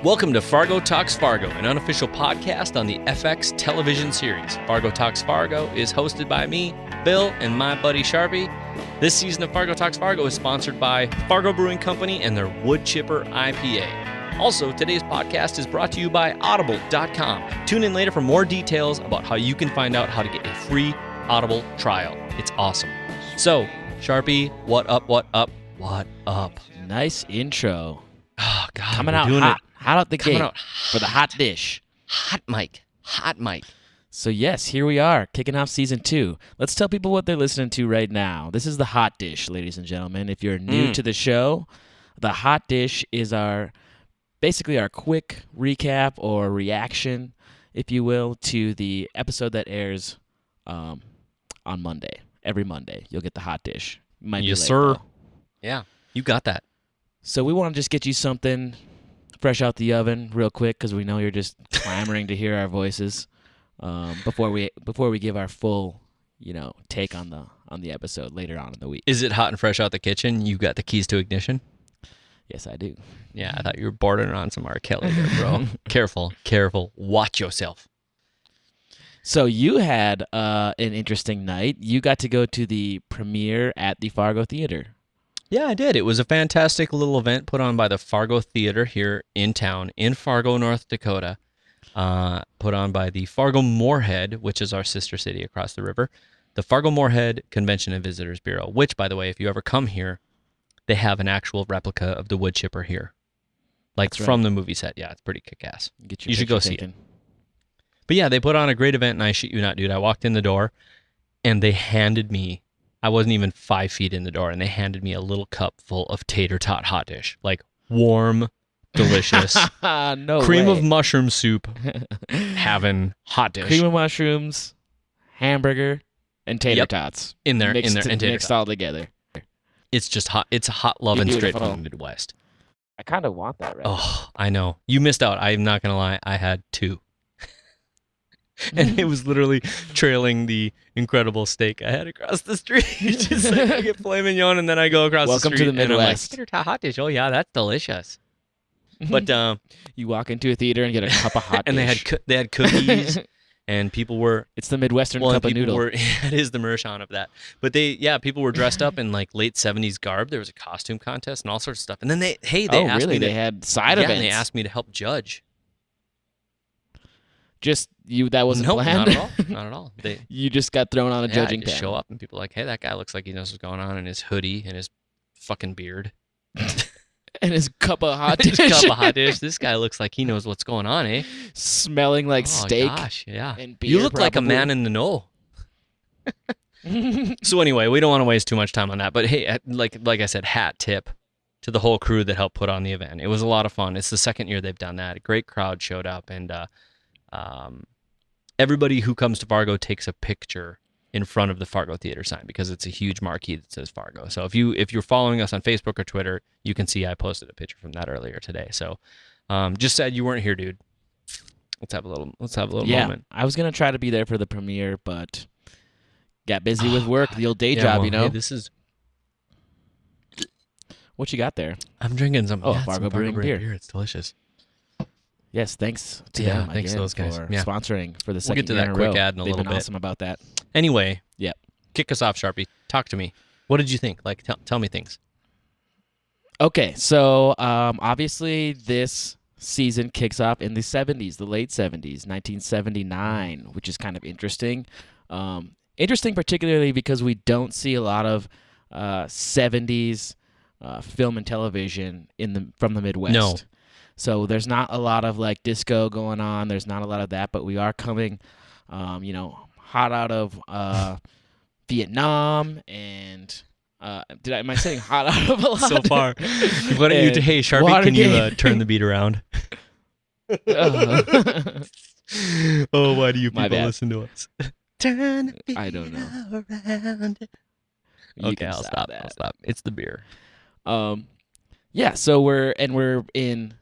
Welcome to Fargo Talks Fargo, an unofficial podcast on the FX television series. Fargo Talks Fargo is hosted by me, Bill, and my buddy Sharpie. This season of Fargo Talks Fargo is sponsored by Fargo Brewing Company and their Wood Chipper IPA. Also, today's podcast is brought to you by Audible.com. Tune in later for more details about how you can find out how to get a free Audible trial. It's awesome. So, Sharpie, what up, what up, what up? Nice intro. Oh, God. Coming out hot. Hot out the gate for the hot dish. Hot mic. So yes, here we are, kicking off season 2. Let's tell people what they're listening to right now. This is the Hot Dish, ladies and gentlemen. If you're new to the show, the Hot Dish is basically our quick recap or reaction, if you will, to the episode that airs on Monday. Every Monday, you'll get the Hot Dish. Might be yes, late, sir. though. Yeah, you got that. So we want to just get you something fresh out the oven real quick because we know you're just clamoring to hear our voices before we give our full, take on the episode later on in the week. Is it hot and fresh out the kitchen? You got the keys to ignition? Yes, I do. Yeah, I thought you were bordering on some R. Kelly there, bro. Careful. Watch yourself. So you had an interesting night. You got to go to the premiere at the Fargo Theater. Yeah, I did. It was a fantastic little event put on by the Fargo Theater here in town, in Fargo, North Dakota. Put on by the Fargo Moorhead, which is our sister city across the river. The Fargo Moorhead Convention and Visitors Bureau, which, by the way, if you ever come here, they have an actual replica of the wood chipper here. Like That's from right. the movie set. Yeah, it's pretty kick-ass. You should go see it. But yeah, they put on a great event, and I shit you not, dude. I walked in the door, and they handed me, I wasn't even 5 feet in the door, and they handed me a little cup full of tater tot hot dish. Like, warm, delicious. No cream way. of mushroom soup, having hot dish. Cream of mushrooms, hamburger, and tater tots. In there, mixed, and tater mixed tots. all together. It's just hot. It's hot loving straight Beautiful. from the Midwest. I kind of want that, right? Oh, I know. You missed out. I'm not going to lie. I had 2. And it was literally trailing the incredible steak I had across the street. Just like I get filet mignon, and then I go across Welcome the street. to the Midwest. And I'm like, tater tot hot dish. Oh, yeah, that's delicious. But You walk into a theater and get a cup of hot and dish. they had cookies, and people were It's the Midwestern well, cup of noodle. it is the Mershon of that. But people were dressed up in like late 70s garb. There was a costume contest and all sorts of stuff. And then they asked really? me They had side and events. they asked me to help judge. Just you? That wasn't No, planned. not at all. Not at all. You just got thrown on a judging I just panel. show up and people are like, hey, that guy looks like he knows what's going on in his hoodie and his fucking beard. And his cup of hot His dish. cup of hot dish. This guy looks like he knows what's going on, eh? Smelling like Oh, steak. gosh, yeah. And beer, You look like a probably. man in the know. So anyway, we don't want to waste too much time on that. But hey, like I said, hat tip to the whole crew that helped put on the event. It was a lot of fun. It's the second year they've done that. A great crowd showed up, and everybody who comes to Fargo takes a picture in front of the Fargo Theater sign because it's a huge marquee that says Fargo. So if you're following us on Facebook or Twitter, you can see I posted a picture from that earlier today. So just sad you weren't here, dude. Let's have a little moment. I was gonna try to be there for the premiere, but got busy with work, the old day job, well, you know. hey, this is. What you got there? I'm drinking some. Fargo some Brewing beer. It's delicious. Yes, thanks to Yeah, them thanks to again those guys. for Yeah. sponsoring for the We'll second get to year that in a quick row. ad in a They've little been bit. awesome about that. Anyway, Yep. kick us off, Sharpie. Talk to me. What did you think? Like, tell me things. Okay, so obviously this season kicks off in the 70s, the late 70s, 1979, which is kind of interesting. Interesting particularly because we don't see a lot of 70s film and television from the Midwest. No. So there's not a lot of like disco going on. There's not a lot of that, but we are coming, hot out of Vietnam and am I saying hot out of a lot? So far. Why don't you, hey, Sharpie, can you turn the beat around? Oh, why do you My people bad. listen to us? Turn the beat I don't know. around. You Okay, can I'll stop. that. I'll stop. It's the beer. Yeah, so we're in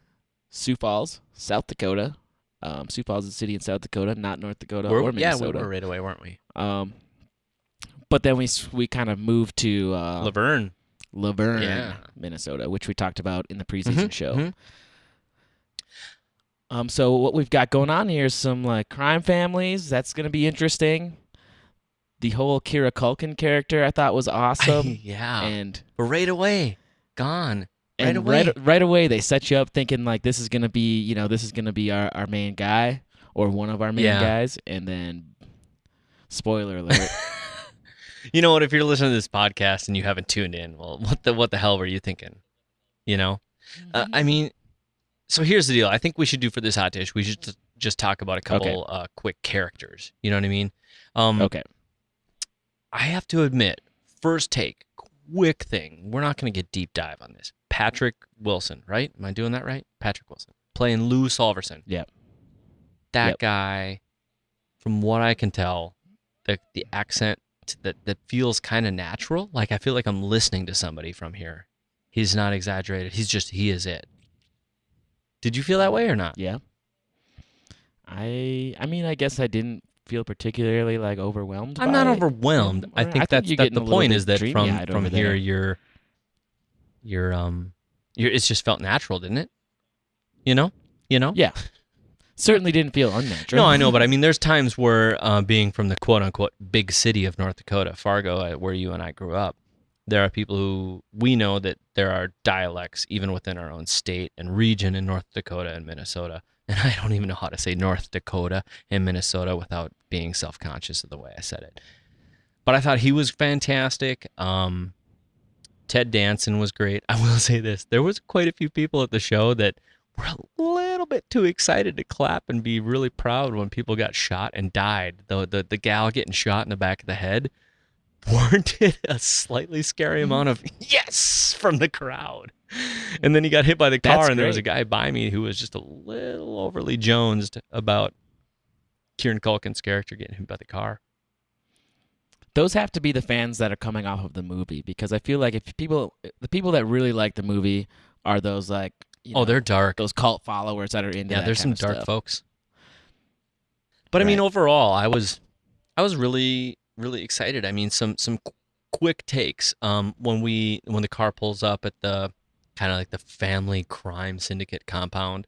Sioux Falls, South Dakota. Sioux Falls is a city in South Dakota, not North Dakota or Yeah, Minnesota. we were right away, weren't we? But then we kind of moved to Laverne. Laverne, Yeah. Minnesota, which we talked about in the preseason show. mhm. So what we've got going on here is some like crime families. That's gonna be interesting. The whole Kira Culkin character I thought was awesome. Yeah. And But right away, gone. Right and away. right away they set you up thinking like this is gonna be our main guy or one of our main guys, and then spoiler alert. You know what? If you're listening to this podcast and you haven't tuned in, well, what the hell were you thinking? You know, I mean, so here's the deal. I think we should do for this hot dish. We should just talk about a couple quick characters. You know what I mean? Okay. I have to admit, first take, quick thing. We're not going to get deep dive on this. Patrick Wilson, right? Am I doing that right? Patrick Wilson playing Lou Solverson. Yep. That guy, from what I can tell, the accent that feels kind of natural. Like I feel like I'm listening to somebody from here. He's not exaggerated. He is it. Did you feel that way or not? Yeah. I mean, I guess I didn't feel particularly like overwhelmed. I'm not overwhelmed. I think that's the point is that from here you're it's just felt natural, didn't it? You know? Yeah. Certainly didn't feel unnatural. No, I know, but I mean, there's times where being from the quote-unquote big city of North Dakota, Fargo, where you and I grew up, there are people who we know that there are dialects even within our own state and region in North Dakota and Minnesota. And I don't even know how to say North Dakota and Minnesota without being self-conscious of the way I said it. But I thought he was fantastic. Ted Danson was great. I will say this. There was quite a few people at the show that were a little bit too excited to clap and be really proud when people got shot and died. The gal getting shot in the back of the head warranted a slightly scary amount of yes from the crowd. And then he got hit by the car, and there was a guy by me who was just a little overly jonesed about Kieran Culkin's character getting hit by the car. Those have to be the fans that are coming off of the movie, because I feel like the people that really like the movie are those like they're dark. Those cult followers that are into that there's some kind of dark stuff. folks. But I mean, overall, I was really excited. I mean, some quick takes. When the car pulls up at the kind of like the family crime syndicate compound,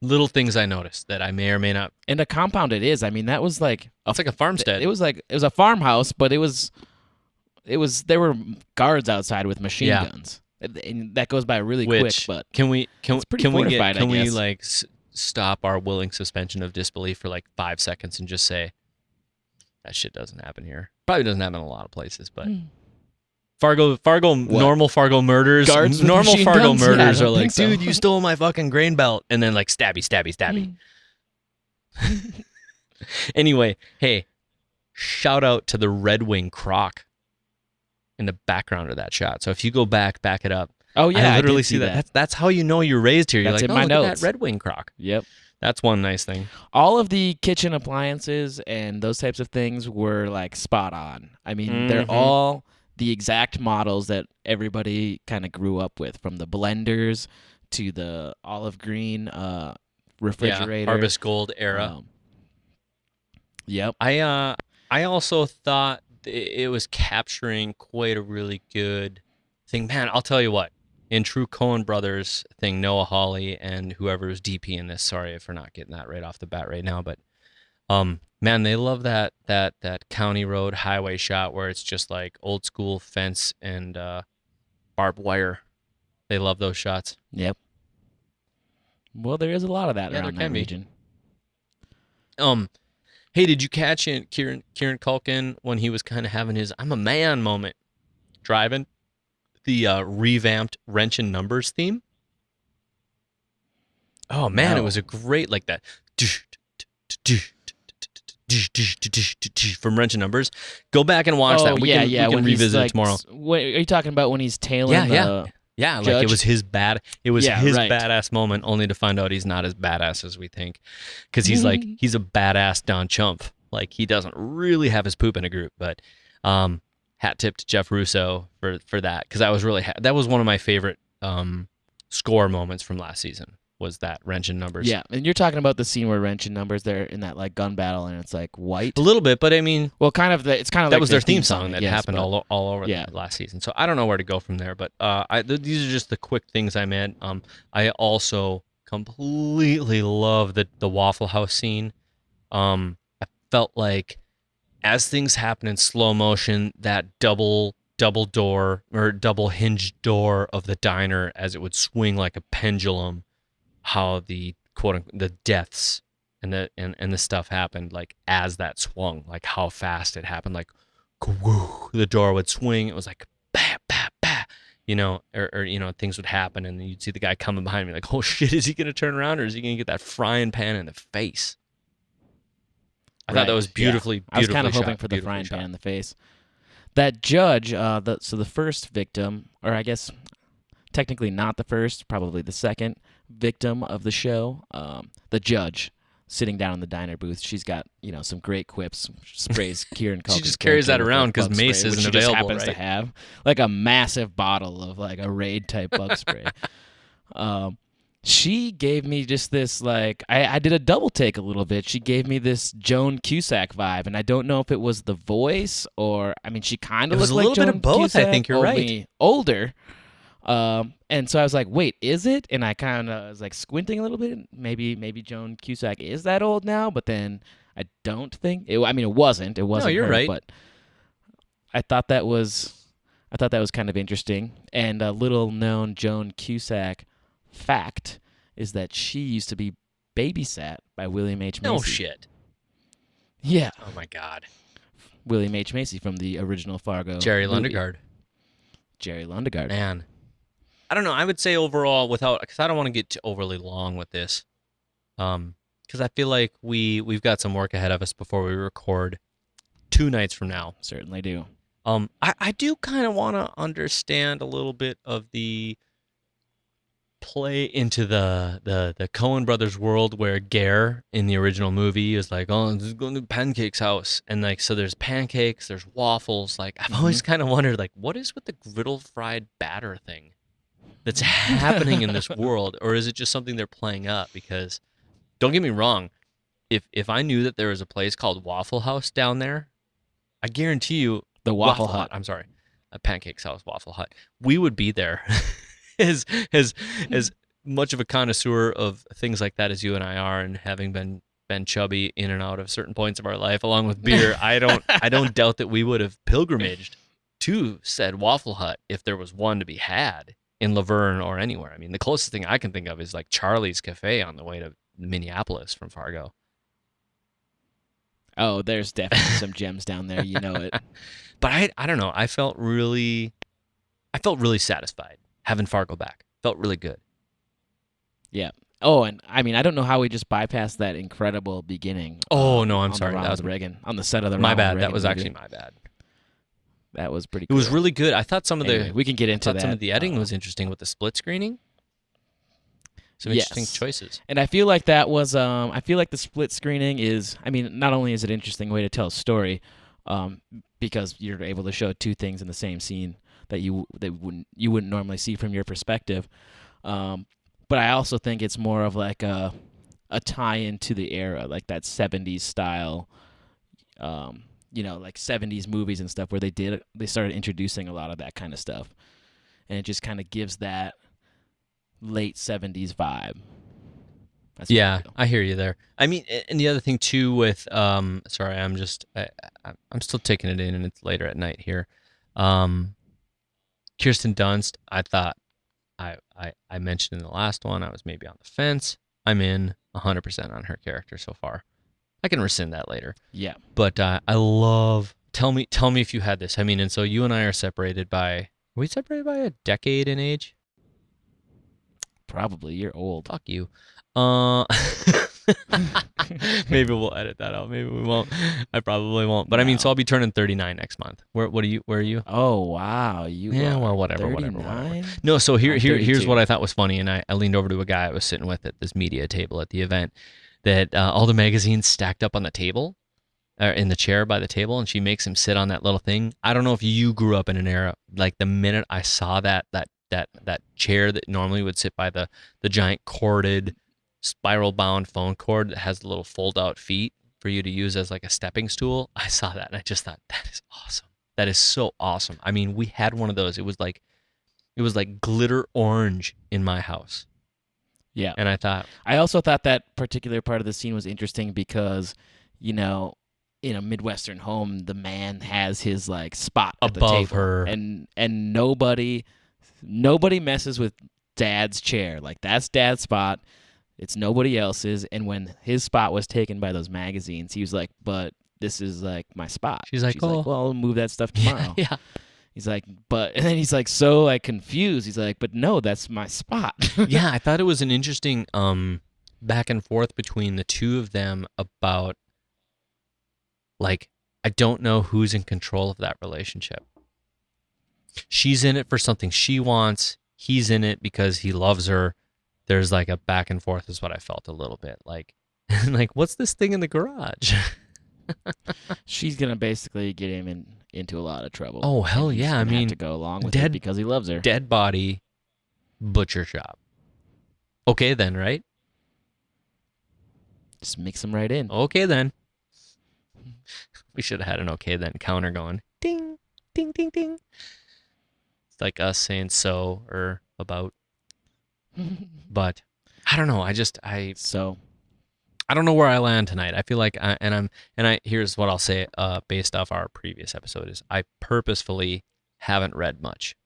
little things I noticed that I may or may not. And the compound it is. I mean, that was like it's like a farmstead. It was a farmhouse, but it was there were guards outside with machine guns. And that goes by really quick, but can we like stop our willing suspension of disbelief for like 5 seconds and just say that shit doesn't happen here? Probably doesn't happen in a lot of places, but Fargo, normal Fargo murders, normal Fargo murders are like, dude, you stole my fucking grain belt, and then like stabby. Anyway, hey, shout out to the Red Wing croc in the background of that shot. So if you go back it up. Oh yeah, I literally see that. That's how you know you're raised here. You're that's like, in my look notes. at that Red Wing croc. Yep. That's one nice thing. All of the kitchen appliances and those types of things were like spot on. I mean, they're all the exact models that everybody kind of grew up with, from the blenders to the olive green refrigerator. Harvest Gold era. Yep. I also thought it was capturing quite a really good thing. Man, I'll tell you what. In true Coen Brothers thing, Noah Hawley and whoever is DP in this, sorry for not getting that right off the bat right now, but man, they love that county road highway shot where it's just like old school fence and barbed wire. They love those shots. Yep. Well, there is a lot of that around that region. Hey, did you catch Kieran Culkin when he was kind of having his "I'm a man" moment driving the revamped Wrench and Numbers theme? Oh man, It was a great like that from Wrench and Numbers. Go back and watch that. We can revisit it tomorrow. What, are you talking about when he's tailing? Yeah, like it was his badass moment, only to find out he's not as badass as we think, because he's like he's a badass Don Chump. Like he doesn't really have his poop in a group, but hat tip to Jeff Russo for that, because I was really that was one of my favorite score moments from last season. Was that Wrench and Numbers? Yeah, and you're talking about the scene where Wrench and Numbers they're in that like gun battle and it's like white. A little bit, but I mean, well, it's kind of that like was their theme song that happened all over the last season. So I don't know where to go from there, but these are just the quick things I meant. I also completely love the Waffle House scene. I felt like as things happen in slow motion, that double door or double hinged door of the diner as it would swing like a pendulum, how the the deaths and the stuff happened like as that swung, like how fast it happened, like whoo, the door would swing. It was like bah, bah, bah, or things would happen, and then you'd see the guy coming behind me, like, oh shit, is he gonna turn around or is he gonna get that frying pan in the face? I thought that was beautifully, I was kind beautifully of hoping shot, for the beautifully frying shot. pan in the face. That judge, so the first victim, or I guess technically not the first, probably the second victim of the show, the judge sitting down in the diner booth. She's got some great quips. Sprays Kieran Culkin's She just carries that character with, around like, because bug Mace spray, which isn't she just available, happens to right? have like a massive bottle of like a Raid type bug spray. She gave me just this, like, I did a double take a little bit. She gave me this Joan Cusack vibe, and I don't know if it was the voice or, I mean, she kind It of was looked a like little bit Joan of both. Cusack, I think you're only right. older. And so I was like, wait, is it? And I kind of was like squinting a little bit. Maybe Joan Cusack is that old now, but then I don't think it. I mean, it wasn't. It No, wasn't you're her, right. but I thought that was kind of interesting. And a little known Joan Cusack fact is that she used to be babysat by William H. Macy. No shit. Yeah, Oh my God. William H. Macy from the original Fargo Jerry movie. Lundegaard. Jerry Lundegaard. Man. I don't know. I would say overall, because I don't want to get overly long with this, because I feel like we've got some work ahead of us before we record 2 nights from now. Certainly do. I do kind of want to understand a little bit of the play into the Coen brothers world where Gare in the original movie is like, oh, this is going to Pancake's house, and like, so there's pancakes, there's waffles. Like, I've always kind of wondered, like, what is with the griddle fried batter thing that's happening in this world, or is it just something they're playing up? Because don't get me wrong, if I knew that there was a place called Waffle House down there, I guarantee you, The Waffle Hut. I'm sorry, a Pancake's house, Waffle Hut. We would be there. as much of a connoisseur of things like that as you and I are, and having been chubby in and out of certain points of our life, along with beer, I don't doubt that we would have pilgrimaged to said Waffle Hut if there was one to be had in Laverne or anywhere. I mean, the closest thing I can think of is like Charlie's Cafe on the way to Minneapolis from Fargo. Oh, there's definitely some gems down there. You know it. But I don't know. I felt really satisfied having Fargo back. Felt really good. Yeah. Oh, and I mean, I don't know how we just bypassed that incredible beginning. Oh no, I'm on sorry. The That was Reagan on the set of the my Ronald bad. Reagan That was movie. actually my bad. That was pretty It cool. was really good. I thought some of Anyway, the we can get into that. Some of the editing was interesting with the split screening. Some interesting choices. And I feel like that was I feel like the split screening is, I mean, not only is it an interesting way to tell a story, because you're able to show two things in the same scene that you wouldn't normally see from your perspective. But I also think it's more of like a tie-in to the era, like that 70s style, like 70s movies and stuff where they started introducing a lot of that kind of stuff. And it just kind of gives that late 70s vibe. That's Yeah, I hear you there. I mean, and the other thing too with sorry, I'm still taking it in, and it's later at night here. Kirsten Dunst, I thought I mentioned in the last one, I was maybe on the fence. I'm in 100% on her character so far. I can rescind that later. Yeah. But I love. Tell me if you had this. I mean, and so you and I are separated by. Are we separated by a decade in age? Probably. You're old. Fuck you. Maybe we'll edit that out. Maybe we won't. I probably won't. But I mean, so I'll be turning 39 next month. Where are you? Oh wow, Whatever. 39? No, so here's 32. what I thought was funny, and I leaned over to a guy I was sitting with at this media table at the event, that all the magazines stacked up on the table, or in the chair by the table, and she makes him sit on that little thing. I don't know if you grew up in an era like the minute I saw that chair that normally would sit by the giant corded, spiral bound phone cord that has the little fold out feet for you to use as like a stepping stool. I saw that and I just thought, that is awesome. That is so awesome. I mean, we had one of those. It was like glitter orange in my house. Yeah. And I thought, I also thought that particular part of the scene was interesting because, in a Midwestern home, the man has his like spot at the above table, her. and nobody messes with Dad's chair. Like that's Dad's spot. It's nobody else's. And when his spot was taken by those magazines, he was like, "But this is like my spot." She's like, "Well, I'll move that stuff tomorrow." Yeah. He's like, "But," and then he's like so like confused. He's like, "But no, that's my spot." Yeah, I thought it was an interesting back and forth between the two of them about, like, I don't know who's in control of that relationship. She's in it for something she wants. He's in it because he loves her. There's like a back and forth is what I felt a little bit like. Like, what's this thing in the garage? She's gonna basically get him into a lot of trouble. Oh, hell and he's yeah. gonna I mean, have to go along with dead- it because he loves her. Dead body, butcher shop. Okay then, right? Just mix him right in. Okay then. We should have had an okay then counter going. Ding, ding, ding, ding. It's like us saying so or about. But I don't know. So I don't know where I land tonight. I feel like here's what I'll say based off our previous episode is I purposefully haven't read much.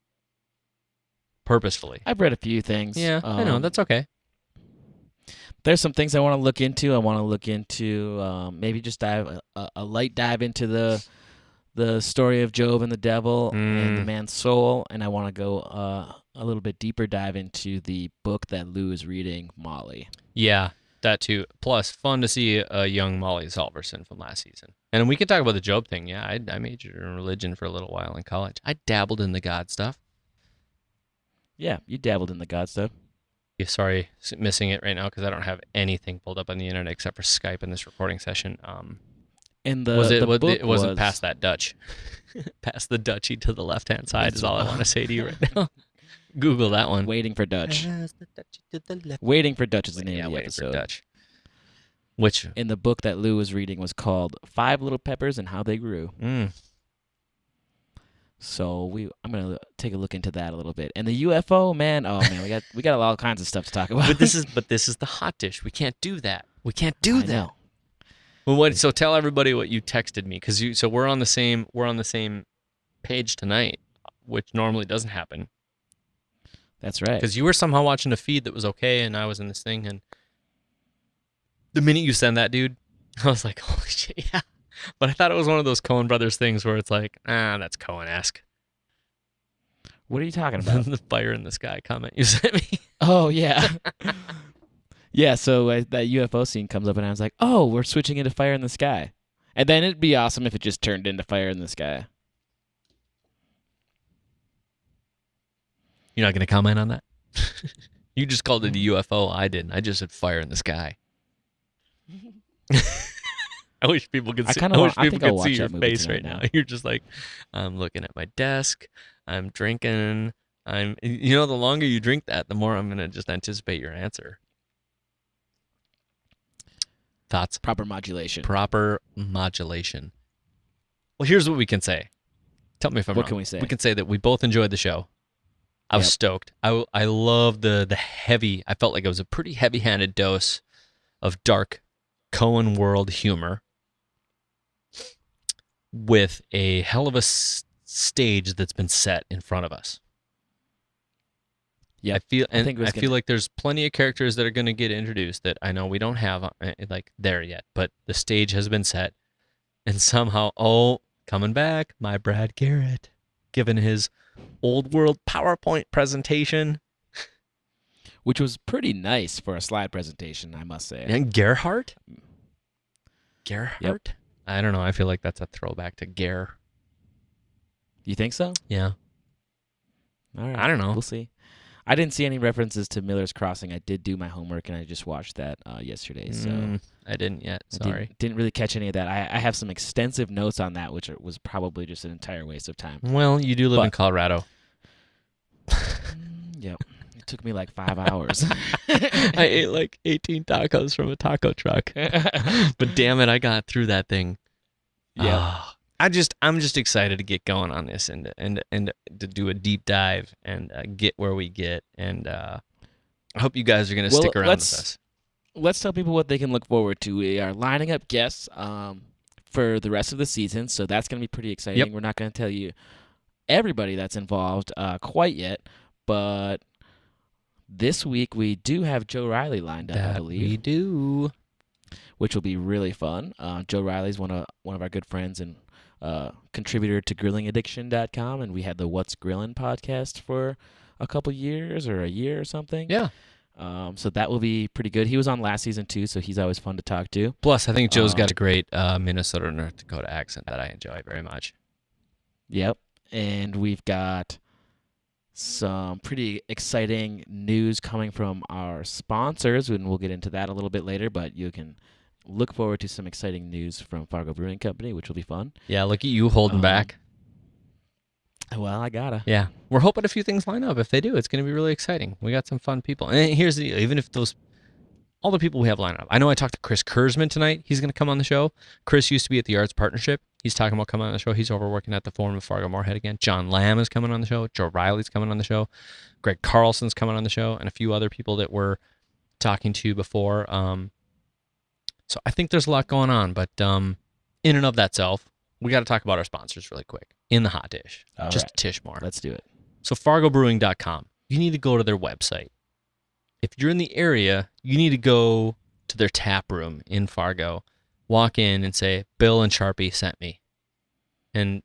Purposefully. I've read a few things. Yeah, I know. That's okay. There's some things I want to look into. I want to look into maybe just dive a light dive into the story of Job and the devil and the man's soul, and I want to go a little bit deeper dive into the book that Lou is reading, Molly. Yeah, that too. Plus, fun to see a young Molly Solverson from last season. And we can talk about the Job thing. Yeah, I majored in religion for a little while in college. I dabbled in the God stuff. Yeah, you dabbled in the God stuff. Yeah, sorry, missing it right now because I don't have anything pulled up on the internet except for Skype in this recording session. And it wasn't past that Dutch. Past the Dutchy to the left-hand side is all I want to say to you right now. Google that one. Waiting for Dutch. Past the Dutchy to the left. Waiting for Dutch is the name Yeah, of the Waiting episode. for Dutch. Which? In the book that Lou was reading was called Five Little Peppers and How They Grew. So I'm gonna take a look into that a little bit. And the UFO, man, oh man, we got all kinds of stuff to talk about. But this is the hot dish. We can't do that. We can't do I that. know. Well, so tell everybody what you texted me because we're on the same page tonight, which normally doesn't happen. That's right. Because you were somehow watching a feed that was okay, and I was in this thing, and the minute you send that, dude, I was like, holy shit, yeah. But I thought it was one of those Coen Brothers things where it's like, that's Coen-esque. What are you talking about? The fire in the sky comment you sent me. Oh, yeah. Yeah, so that UFO scene comes up, and I was like, oh, we're switching into Fire in the Sky. And then it'd be awesome if it just turned into Fire in the Sky. You're not going to comment on that? You just called it a UFO. I didn't. I just said fire in the sky. I wish people could see, see your face right now. You're just like, I'm looking at my desk. I'm drinking. The longer you drink that, the more I'm going to just anticipate your answer. Thoughts? Proper modulation. Proper modulation. Well, here's what we can say. Tell me if I'm wrong. What can we say? We can say that we both enjoyed the show. I was stoked. I love the heavy. I felt like it was a pretty heavy-handed dose of dark Coen world humor with a hell of a stage that's been set in front of us. Yeah, I feel like there's plenty of characters that are going to get introduced that I know we don't have like there yet, but the stage has been set, and somehow, coming back, my Brad Garrett, given his old world PowerPoint presentation, which was pretty nice for a slide presentation, I must say. And Gerhardt. Yep. I don't know. I feel like that's a throwback to Ger. You think so? Yeah. All right. I don't know. We'll see. I didn't see any references to Miller's Crossing. I did do my homework, and I just watched that yesterday. So I didn't yet. Sorry. Didn't really catch any of that. I have some extensive notes on that, which was probably just an entire waste of time. Well, you do live in Colorado. Yep. It took me like 5 hours. I ate like 18 tacos from a taco truck. But damn it, I got through that thing. Yeah. I'm just excited to get going on this and to do a deep dive and get where we get and I hope you guys are going to stick around with us. Let's tell people what they can look forward to. We are lining up guests for the rest of the season, so that's going to be pretty exciting. Yep. We're not going to tell you everybody that's involved quite yet, but this week we do have Joe Riley lined up, I believe. We do. Which will be really fun. Joe Riley's one of our good friends and contributor to GrillingAddiction.com, and we had the What's Grillin' podcast for a couple years or a year or something. Yeah. So that will be pretty good. He was on last season too, so he's always fun to talk to. Plus, I think Joe's got a great Minnesota, North Dakota accent that I enjoy very much. Yep. And we've got some pretty exciting news coming from our sponsors, and we'll get into that a little bit later, but you can look forward to some exciting news from Fargo Brewing Company, which will be fun. Yeah, look at you holding back. Well, I gotta. Yeah. We're hoping a few things line up. If they do, it's going to be really exciting. We got some fun people. And here's the deal. Even if all the people we have lined up. I know I talked to Chris Kurzman tonight. He's going to come on the show. Chris used to be at the Arts Partnership. He's talking about coming on the show. He's over working at the Forum of Fargo Moorhead again. John Lamb is coming on the show. Joe Riley's coming on the show. Greg Carlson's coming on the show. And a few other people that we're talking to before. So I think there's a lot going on. But in and of that self, we got to talk about our sponsors really quick. In the hot dish. Just a tish more. Let's do it. So fargobrewing.com. You need to go to their website. If you're in the area, you need to go to their tap room in Fargo, walk in and say, Bill and Sharpie sent me. And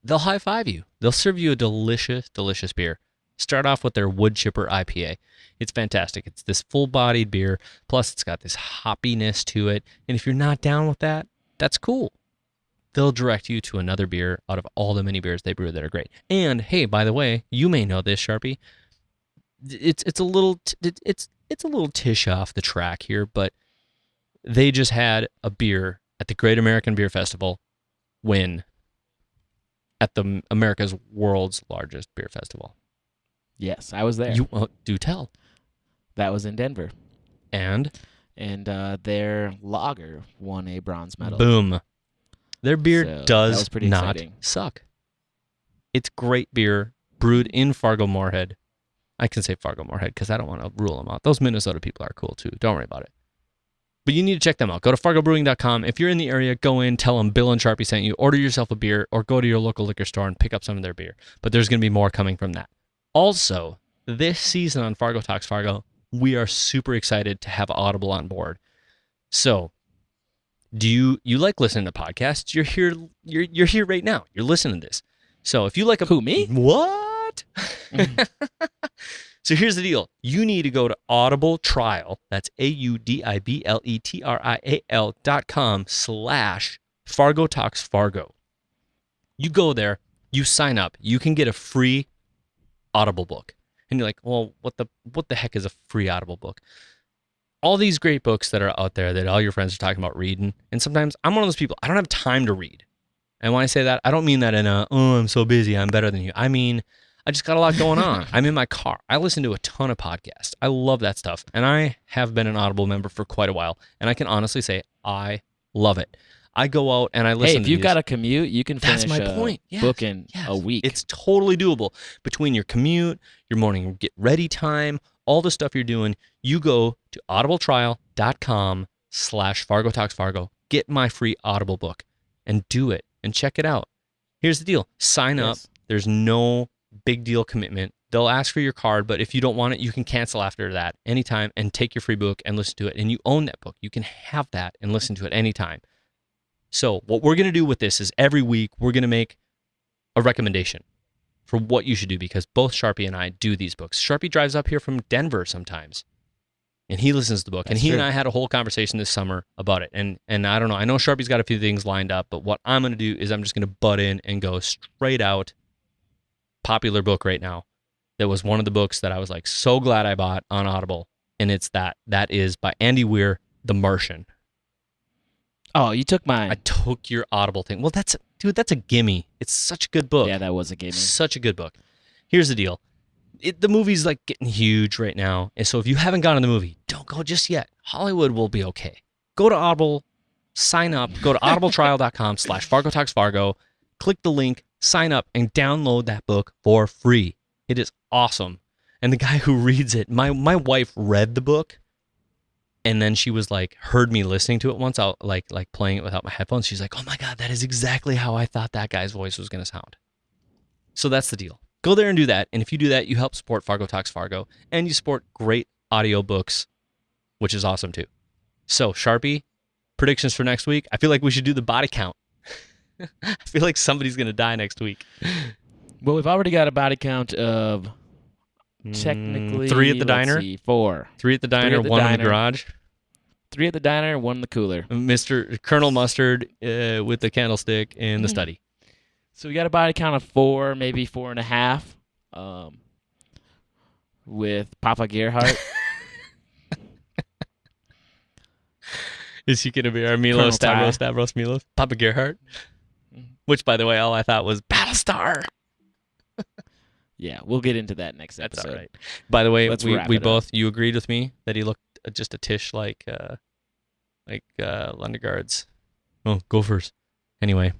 they'll high-five you. They'll serve you a delicious, delicious beer. Start off with their Wood Chipper IPA. It's fantastic. It's this full-bodied beer, plus it's got this hoppiness to it. And if you're not down with that, that's cool. They'll direct you to another beer out of all the many beers they brew that are great. And, hey, by the way, you may know this, Sharpie. It's a little tish off the track here, but they just had a beer at the Great American Beer Festival win at the America's world's largest beer festival. Yes, I was there. Do tell. That was in Denver. And their lager won a bronze medal. Boom. Their beer does not exciting. Suck. It's great beer brewed in Fargo Moorhead. I can say Fargo Moorhead because I don't want to rule them out. Those Minnesota people are cool too. Don't worry about it. But you need to check them out. Go to fargobrewing.com. If you're in the area, go in, tell them Bill and Sharpie sent you, order yourself a beer, or go to your local liquor store and pick up some of their beer. But there's going to be more coming from that. Also, this season on Fargo Talks Fargo, we are super excited to have Audible on board. So, do you like listening to podcasts? You're here right now. You're listening to this. So if you like Who, me? What? So here's the deal. You need to go to Audible Trial. That's audibletrial.com/Fargo Talks Fargo. You go there, you sign up, you can get a free Audible book. And you're like, well, what the heck is a free Audible book? All these great books that are out there that all your friends are talking about reading. And sometimes I'm one of those people, I don't have time to read. And when I say that, I don't mean that in I'm so busy, I'm better than you. I mean, I just got a lot going on. I'm in my car. I listen to a ton of podcasts. I love that stuff. And I have been an Audible member for quite a while. And I can honestly say I love it. I go out and I listen to if you've got a commute, you can finish book in a week. It's totally doable. Between your commute, your morning get ready time, all the stuff you're doing, you go to audibletrial.com/Fargo Talks Fargo. Get my free Audible book and do it and check it out. Here's the deal. Sign up. There's no big deal commitment. They'll ask for your card, but if you don't want it, you can cancel after that anytime and take your free book and listen to it. And you own that book. You can have that and listen to it anytime. So what we're going to do with this is every week we're going to make a recommendation for what you should do because both Sharpie and I do these books. Sharpie drives up here from Denver sometimes and he listens to the book. That's and he true. and I had a whole conversation this summer about it. And I don't know. I know Sharpie's got a few things lined up, but what I'm going to do is I'm just going to butt in and go straight out popular book right now. That was one of the books that I was like so glad I bought on Audible. And it's that is by Andy Weir, The Martian. Oh, you took mine. I took your Audible thing. Well, that's a gimme. It's such a good book. Yeah, that was a gimme. Such a good book. Here's the deal. The movie's like getting huge right now. And so if you haven't gone to the movie, don't go just yet. Hollywood will be okay. Go to Audible, sign up, go to audibletrial.com/Fargo Talks Fargo, click the link, sign up, and download that book for free. It is awesome. And the guy who reads it, my wife read the book, and then she was like, heard me listening to it once, out like playing it without my headphones. She's like, oh my God, that is exactly how I thought that guy's voice was going to sound. So that's the deal. Go there and do that. And if you do that, you help support Fargo Talks Fargo, and you support great audiobooks, which is awesome too. So, Sharpie, predictions for next week. I feel like we should do the body count. I feel like somebody's going to die next week. Well, we've already got a body count of technically 3 at the diner. 4. 3 at the diner, 1 in the garage. 3 at the diner, 1 in the cooler. Mr. Colonel Mustard with the candlestick in the study. So we got a body count of 4, maybe 4.5, with Papa Gerhardt. Is he going to be our Milo Stavros Milos? Papa Gerhardt? Which, by the way, all I thought was Battlestar. Yeah, we'll get into that next That's episode. all right. By the way, we both, you agreed with me that he looked just a tish like Lundegaard's. Oh, Gophers. Anyway.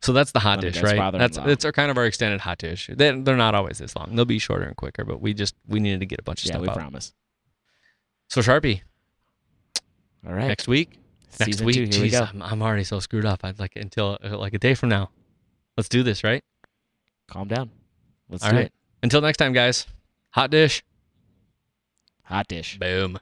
So that's the hot dish, right? It's our kind of our extended hot dish. They're not always this long. They'll be shorter and quicker, but we needed to get a bunch of stuff out. Yeah, we promise. So Sharpie. All right. Next week. Season 2, here we go. I'm already so screwed up. I'd like until like a day from now. Let's do this, right? Calm down. Let's do it. Until next time, guys. Hot dish. Hot dish. Boom.